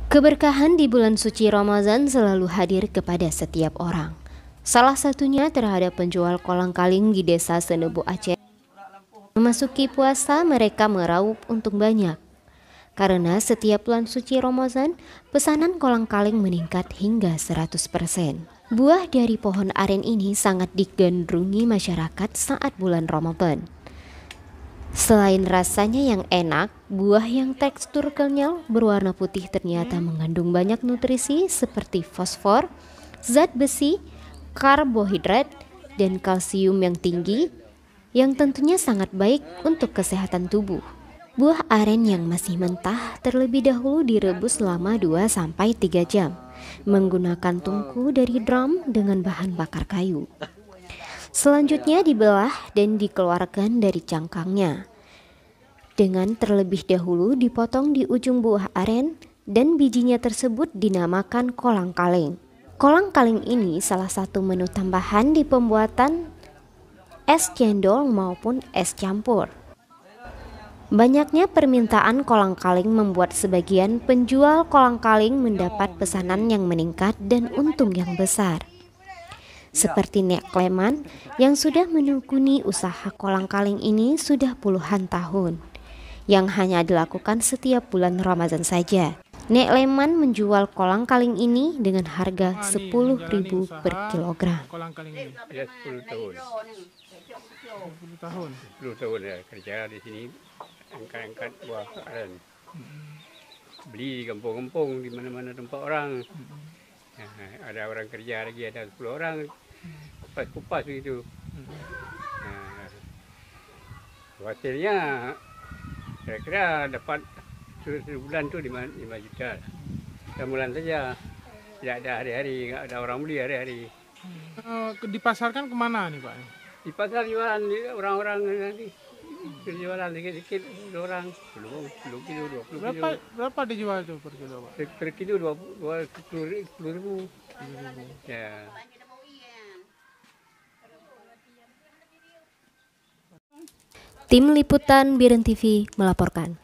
Keberkahan di bulan suci Ramadan selalu hadir kepada setiap orang. Salah satunya terhadap penjual kolang-kaling di desa Senebu Aceh. Memasuki puasa mereka meraup untung banyak. Karena setiap bulan suci Ramadan, pesanan kolang-kaling meningkat hingga 100%. Buah dari pohon aren ini sangat digandrungi masyarakat saat bulan Ramadan. Selain rasanya yang enak, buah yang tekstur kenyal berwarna putih ternyata mengandung banyak nutrisi seperti fosfor, zat besi, karbohidrat, dan kalsium yang tinggi yang tentunya sangat baik untuk kesehatan tubuh. Buah aren yang masih mentah terlebih dahulu direbus selama 2-3 jam menggunakan tungku dari drum dengan bahan bakar kayu. Selanjutnya dibelah dan dikeluarkan dari cangkangnya. Dengan terlebih dahulu dipotong di ujung buah aren dan bijinya tersebut dinamakan kolang-kaling. Kolang-kaling ini salah satu menu tambahan di pembuatan es cendol maupun es campur. Banyaknya permintaan kolang-kaling membuat sebagian penjual kolang-kaling mendapat pesanan yang meningkat dan untung yang besar. Seperti Nek Kleman yang sudah menekuni usaha kolang-kaling ini sudah puluhan tahun, yang hanya dilakukan setiap bulan Ramadan saja. Nek Leman menjual kolang-kaling ini dengan harga 10.000 per kilogram. Kolang-kaling ini Ya 10 tahun. 10 tahun. 10 tahun ya kerja di sini, angkat-angkat buah aren. Beli di kampung-kampung, di mana-mana tempat orang. Nah, ada orang kerja lagi, ada 10 orang. Kupas-kupas begitu. Nah, hasilnya kira-kira dapat sebulan tu 5 juta. Sebulan saja. Tidak ada hari-hari, tidak ada orang beli hari-hari. Dipasarkan kemana nih Pak? Di pasar jualan orang-orang nanti. Jualan dikit-dikit orang. 10 kilo, 20 kilo. Berapa dijual tuh per kilo Pak? Per kilo 10.000. Ya. Tim Liputan Biren TV melaporkan.